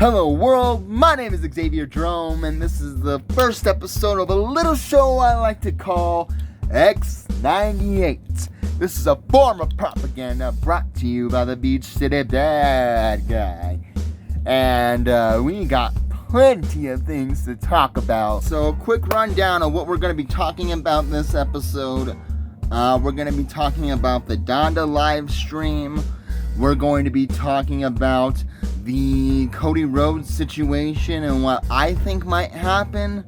Hello world, my name is Xavier Drome, and this is the first episode of a little show I like to call X98. This is a form of propaganda brought to you by the Beach City Bad Guy. And we got plenty of things to talk about. So a quick rundown of what we're going to be talking about this episode. We're going to be talking about the Donda live stream. We're going to be talking about the Cody Rhodes situation and what I think might happen.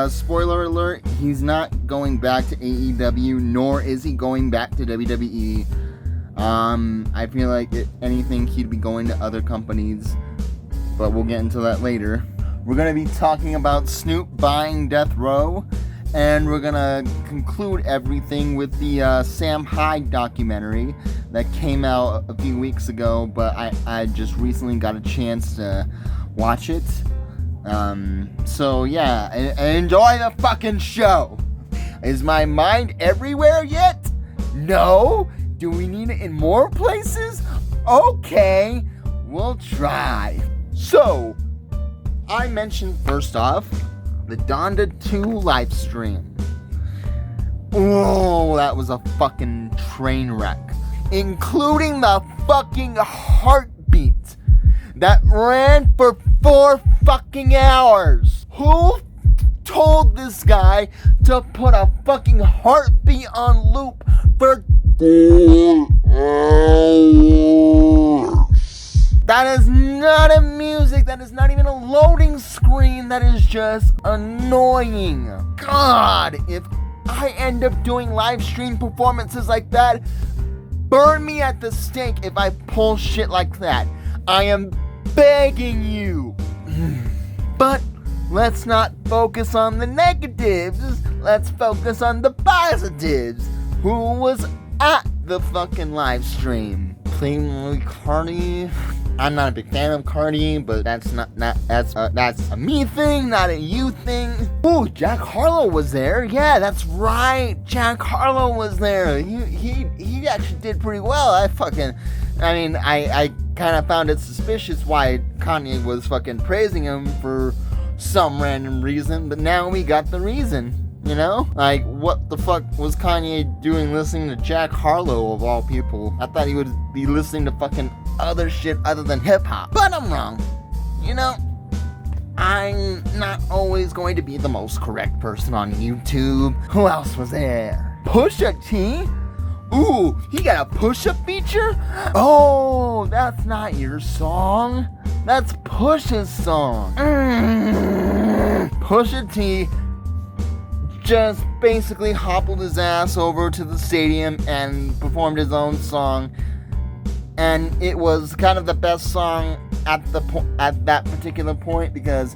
Spoiler alert, he's not going back to AEW, nor is he going back to WWE. I feel like if anything, he'd be going to other companies, but we'll get into that later. We're going to be talking about Snoop buying Death Row, and we're going to conclude everything with the Sam Hyde documentary that came out a few weeks ago, but I just recently got a chance to watch it. So yeah, enjoy the fucking show. Is my mind everywhere yet? No? Do we need it in more places? Okay, we'll try. So, I mentioned first off, the Donda 2 live stream. Oh, that was a fucking train wreck. Including the fucking heartbeat that ran for 4 fucking hours. Who told this guy to put a fucking heartbeat on loop for 4 hours? That is not a music, that is not even a loading screen, that is just annoying. God, if I end up doing live stream performances like that, burn me at the stake if I pull shit like that. I am begging you. But let's not focus on the negatives. Let's focus on the positives. Who was at the fucking live stream? Playboy Cardi. I'm not a big fan of Cardi, but that's a me thing, not a you thing. Ooh, Jack Harlow was there. Yeah, that's right. Jack Harlow was there. He actually did pretty well. I kind of found it suspicious why Kanye was fucking praising him for some random reason, but now we got the reason, you know? Like, what the fuck was Kanye doing listening to Jack Harlow of all people? I thought he would be listening to fucking other shit other than hip-hop, but I'm wrong. You know, I'm not always going to be the most correct person on YouTube. Who else was there? Pusha T? Ooh, he got a push-up feature? Oh, that's not your song. That's Pusha's song. Pusha T just basically hobbled his ass over to the stadium and performed his own song. And it was kind of the best song at that particular point, because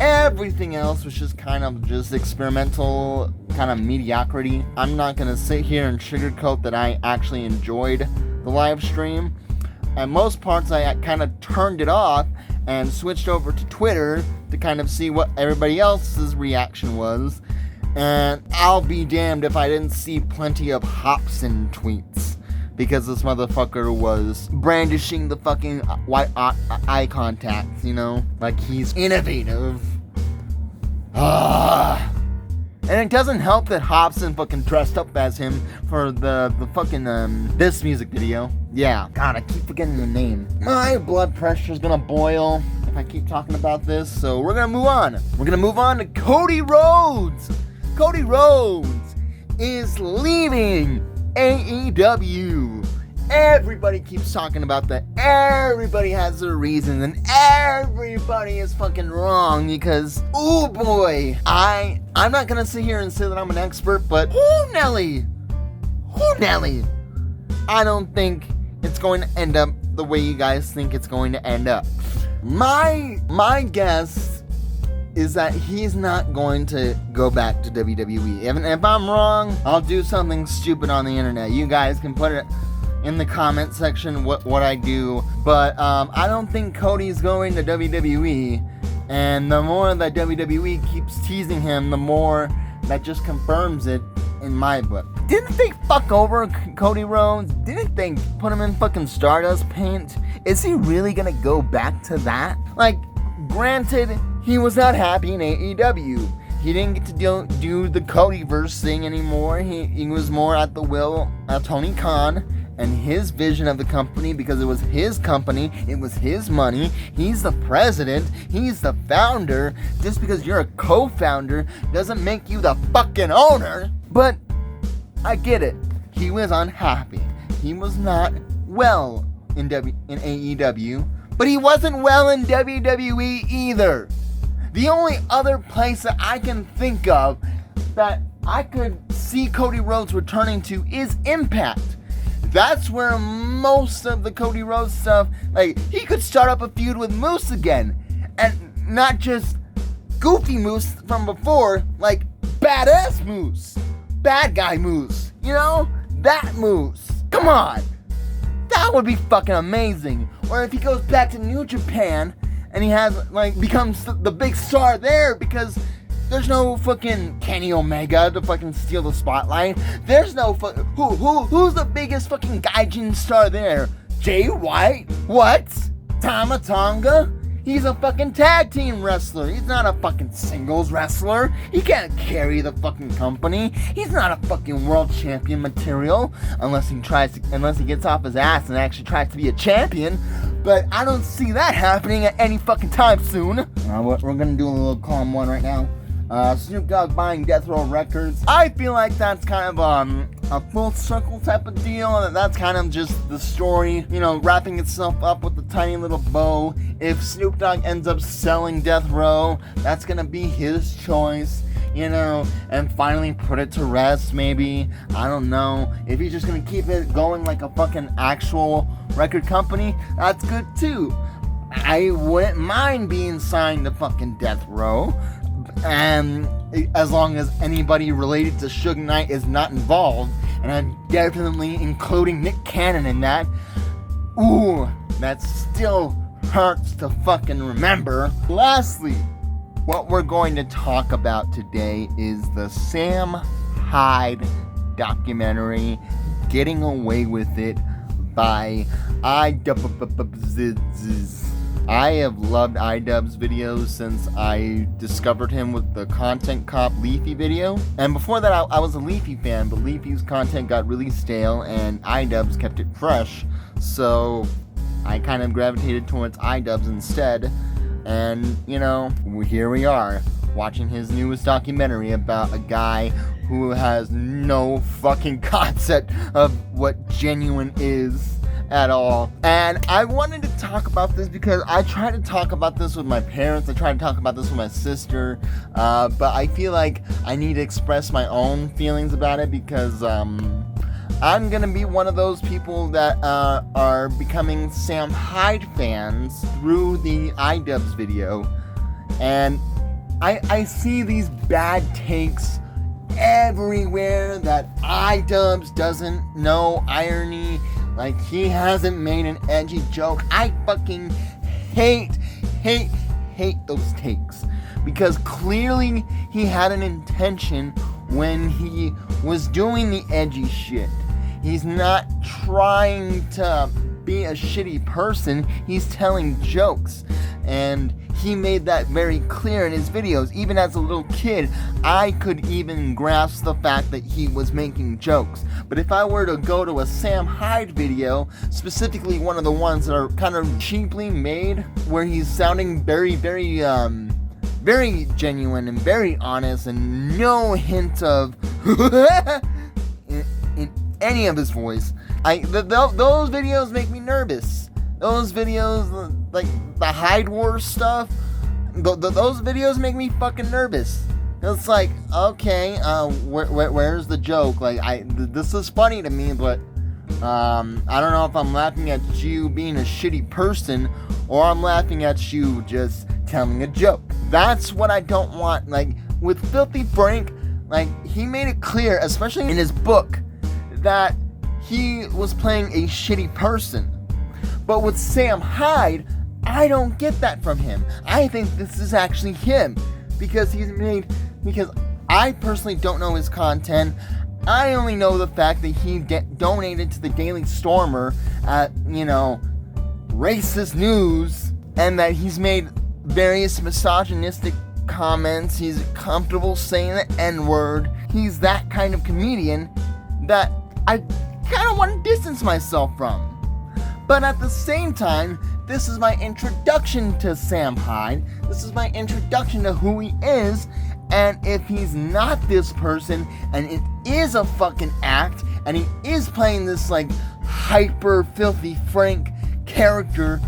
everything else was just kind of just experimental, kind of mediocrity. I'm not going to sit here and sugarcoat that I actually enjoyed the live stream. At most parts, I kind of turned it off and switched over to Twitter to kind of see what everybody else's reaction was. And I'll be damned if I didn't see plenty of Hobson tweets, because this motherfucker was brandishing the fucking white eye contact, you know? Like he's innovative. And it doesn't help that Hobson fucking dressed up as him for the fucking, this music video. Yeah, God, I keep forgetting the name. My blood pressure's gonna boil if I keep talking about this, so we're gonna move on. We're gonna move on to Cody Rhodes. Cody Rhodes is leaving AEW. Everybody keeps talking about that. Everybody has their reasons, and everybody is fucking wrong because, oh boy, I'm not gonna sit here and say that I'm an expert, but who Nelly? I don't think it's going to end up the way you guys think it's going to end up. My guess is that he's not going to go back to WWE. If I'm wrong, I'll do something stupid on the internet. You guys can put it in the comment section what I do, but I don't think Cody's going to WWE, and the more that WWE keeps teasing him, the more that just confirms it in my book. Didn't they fuck over Cody Rhodes? Didn't they put him in fucking Stardust paint? Is he really gonna go back to that? Like, granted, he was not happy in AEW. He didn't get to do the Codyverse thing anymore. He was more at the will of Tony Khan and his vision of the company, because it was his company, it was his money. He's the president, he's the founder. Just because you're a co-founder doesn't make you the fucking owner. But I get it. He was unhappy. He was not well in AEW, but he wasn't well in WWE either. The only other place that I can think of that I could see Cody Rhodes returning to is Impact. That's where most of the Cody Rhodes stuff, like, he could start up a feud with Moose again. And not just goofy Moose from before, like badass Moose. Bad guy Moose. You know? That Moose. Come on. That would be fucking amazing. Or if he goes back to New Japan and he has, like, becomes the big star there, because there's no fucking Kenny Omega to fucking steal the spotlight. There's no who's the biggest fucking gaijin star there? Jay White? What? Tama Tonga? He's a fucking tag team wrestler. He's not a fucking singles wrestler. He can't carry the fucking company. He's not a fucking world champion material unless he gets off his ass and actually tries to be a champion. But I don't see that happening at any fucking time soon. We're gonna do a little calm one right now. Snoop Dogg buying Death Row Records. I feel like that's kind of a full circle type of deal, and that's kind of just the story, you know, wrapping itself up with a tiny little bow. If Snoop Dogg ends up selling Death Row, that's gonna be his choice, you know, and finally put it to rest, maybe. I don't know. If he's just gonna keep it going like a fucking actual record company, that's good too. I wouldn't mind being signed to fucking Death Row. And as long as anybody related to Suge Knight is not involved, and I'm definitely including Nick Cannon in that. Ooh, that still hurts to fucking remember. Lastly, what we're going to talk about today is the Sam Hyde documentary, Getting Away With It, by IDubbbz. I have loved IDubbbz videos since I discovered him with the Content Cop Leafy video. And before that, I was a Leafy fan, but Leafy's content got really stale and IDubbbz kept it fresh. So I kind of gravitated towards IDubbbz instead. And, you know, here we are, watching his newest documentary about a guy who has no fucking concept of what genuine is at all. And I wanted to talk about this because I tried to talk about this with my parents, I tried to talk about this with my sister, but I feel like I need to express my own feelings about it, because I'm gonna be one of those people that are becoming Sam Hyde fans through the IDubbbz video. And I see these bad takes everywhere that IDubbbz doesn't know irony, like he hasn't made an edgy joke. I fucking hate those takes, because clearly he had an intention when he was doing the edgy shit. He's not trying to be a shitty person, he's telling jokes, and he made that very clear in his videos. Even as a little kid, I could even grasp the fact that he was making jokes. But if I were to go to a Sam Hyde video, specifically one of the ones that are kind of cheaply made, where he's sounding very genuine and very honest, and no hint of in any of his voice, those videos make me nervous. Those videos, like the Hyde Wars stuff, those videos make me fucking nervous. It's like, okay, where's the joke? Like, this is funny to me, but I don't know if I'm laughing at you being a shitty person, or I'm laughing at you just telling a joke. That's what I don't want. Like, with Filthy Frank, like, he made it clear, especially in his book, that he was playing a shitty person. But with Sam Hyde, I don't get that from him. I think this is actually him, because I personally don't know his content. I only know the fact that he donated to the Daily Stormer at, you know, racist news, and that he's made various misogynistic comments. He's comfortable saying the N-word. He's that kind of comedian that I kind of want to distance myself from. But at the same time, this is my introduction to Sam Hyde. This is my introduction to who he is. And if he's not this person, and it is a fucking act, and he is playing this like hyper filthy Frank character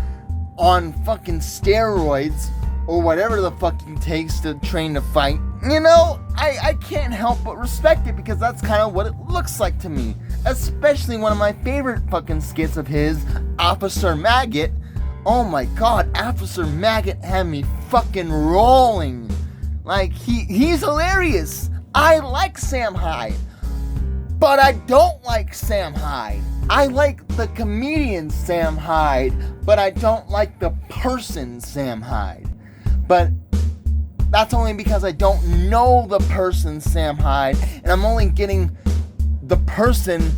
on fucking steroids, or whatever the fuck he takes to train to fight, you know, I can't help but respect it, because that's kind of what it looks like to me. Especially one of my favorite fucking skits of his, Officer Maggot. Oh my god, Officer Maggot had me fucking rolling. Like, he's hilarious. I like Sam Hyde. But I don't like Sam Hyde. I like the comedian Sam Hyde, but I don't like the person Sam Hyde. But that's only because I don't know the person Sam Hyde, and I'm only getting the person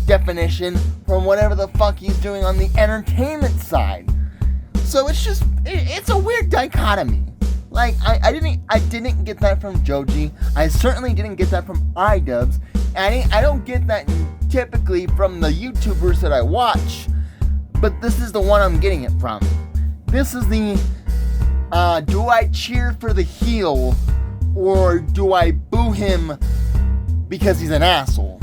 definition from whatever the fuck he's doing on the entertainment side. So it's a weird dichotomy. Like, I didn't get that from Joji. I certainly didn't get that from IDubbbz. And I don't get that typically from the YouTubers that I watch. But this is the one I'm getting it from. This is the, do I cheer for the heel, or do I boo him because he's an asshole?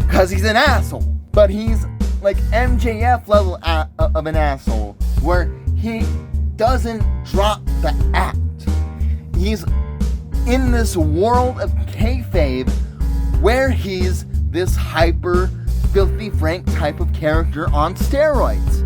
Because he's an asshole. But he's like MJF level of an asshole, where he doesn't drop the act. He's in this world of kayfabe where he's this hyper filthy Frank type of character on steroids.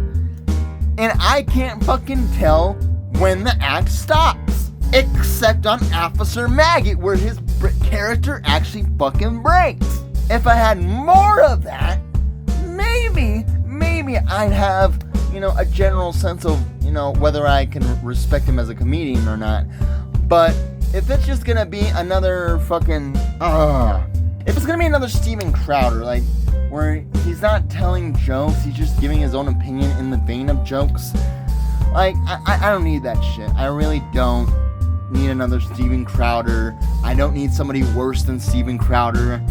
And I can't fucking tell when the act stops. Except on Officer Maggot, where his character actually fucking breaks. If I had more of that, maybe I'd have, you know, a general sense of, you know, whether I can respect him as a comedian or not. But if it's just gonna be another fucking, if it's gonna be another Steven Crowder, like, where he's not telling jokes, he's just giving his own opinion in the vein of jokes, like, I don't need that shit. I really don't need another Steven Crowder. I don't need somebody worse than Steven Crowder.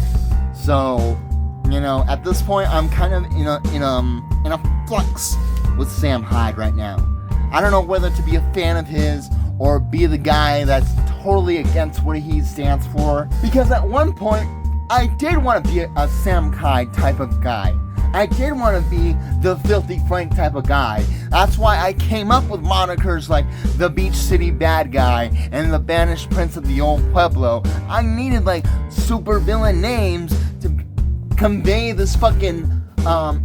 So, you know, at this point, I'm kind of in a flux with Sam Hyde right now. I don't know whether to be a fan of his or be the guy that's totally against what he stands for. Because at one point, I did want to be a Sam Hyde type of guy. I did want to be the Filthy Frank type of guy. That's why I came up with monikers like the Beach City Bad Guy and the Banished Prince of the Old Pueblo. I needed like super villain names to convey this fucking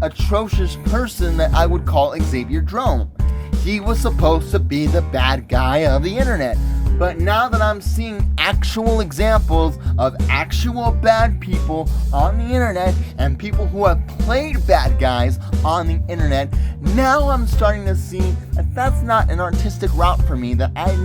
atrocious person that I would call Xavier Drome. He was supposed to be the bad guy of the internet. But now that I'm seeing actual examples of actual bad people on the internet and people who have played bad guys on the internet, now I'm starting to see that that's not an artistic route for me that I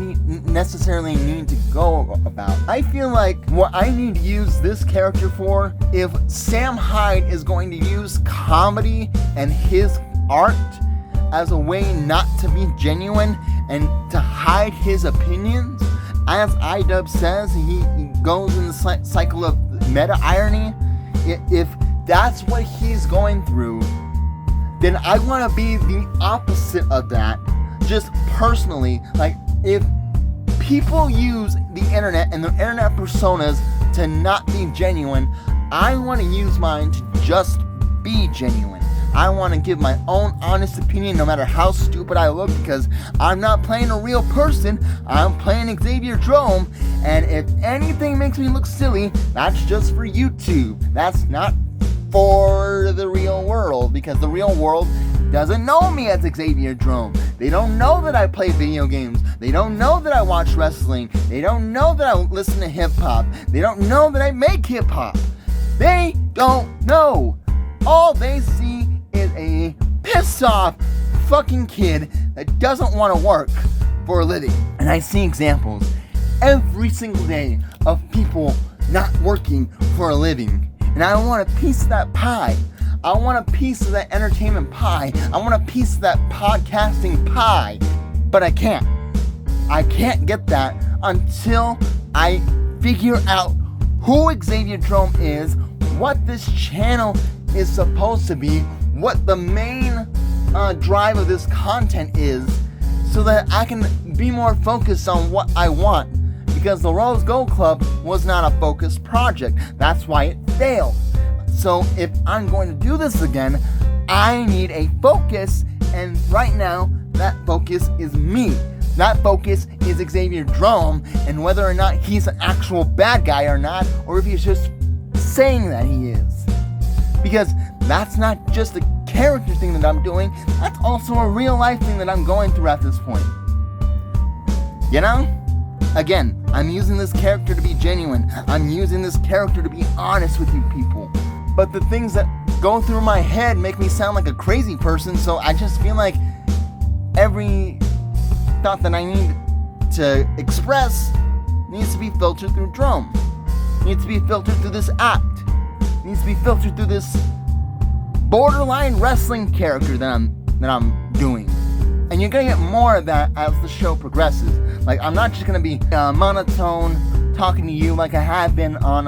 necessarily need to go about. I feel like what I need to use this character for, if Sam Hyde is going to use comedy and his art as a way not to be genuine and to hide his opinions, as IDubbbz says, he goes in the cycle of meta-irony. If that's what he's going through, then I want to be the opposite of that, just personally. Like, if people use the internet and their internet personas to not be genuine, I want to use mine to just be genuine. I want to give my own honest opinion no matter how stupid I look, because I'm not playing a real person, I'm playing Xavier Drome, and if anything makes me look silly, that's just for YouTube. That's not for the real world, because the real world doesn't know me as Xavier Drome. They don't know that I play video games. They don't know that I watch wrestling. They don't know that I listen to hip-hop. They don't know that I make hip-hop. They don't know. All they see is a pissed off fucking kid that doesn't want to work for a living. And I see examples every single day of people not working for a living. And I want a piece of that pie. I want a piece of that entertainment pie. I want a piece of that podcasting pie. But I can't. I can't get that until I figure out who Xavier Drome is, what this channel is supposed to be, what the main drive of this content is, so that I can be more focused on what I want. Because the Rose Gold Club was not a focused project. That's why it failed. So if I'm going to do this again, I need a focus, and right now, that focus is me. That focus is Xavier Drome, and whether or not he's an actual bad guy or not, or if he's just saying that he is. Because that's not just a character thing that I'm doing, that's also a real life thing that I'm going through at this point. You know? Again, I'm using this character to be genuine. I'm using this character to be honest with you people. But the things that go through my head make me sound like a crazy person, so I just feel like every thought that I need to express needs to be filtered through Drome. Needs to be filtered through this act. Needs to be filtered through this borderline wrestling character that I'm doing. And you're gonna get more of that as the show progresses. Like, I'm not just gonna be monotone talking to you like I have been on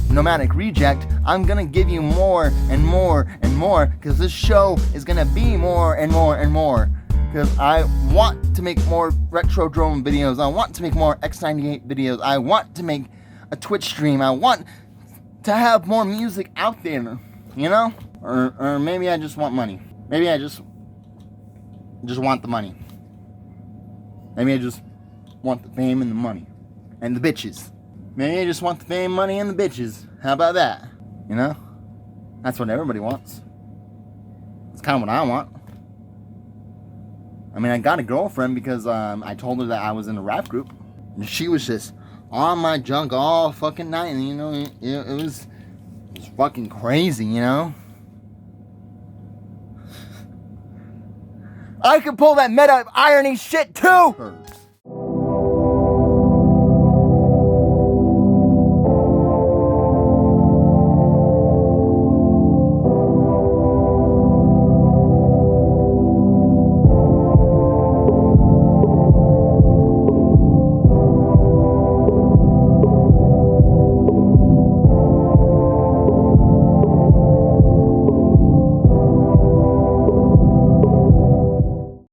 Nomadic Reject. I'm gonna give you more and more and more, because this show is gonna be more and more and more. Because I want to make more Retro Drome videos. I want to make more X98 videos. I want to make a Twitch stream. I want to have more music out there, you know? Or maybe I just want money. Maybe I just want the money. Maybe I just want the fame and the money. And the bitches. Maybe I just want the fame, money, and the bitches. How about that? You know? That's what everybody wants. It's kind of what I want. I mean, I got a girlfriend because I told her that I was in a rap group. And she was just on my junk all fucking night. And, you know, it was fucking crazy, you know? I could pull that meta irony shit too!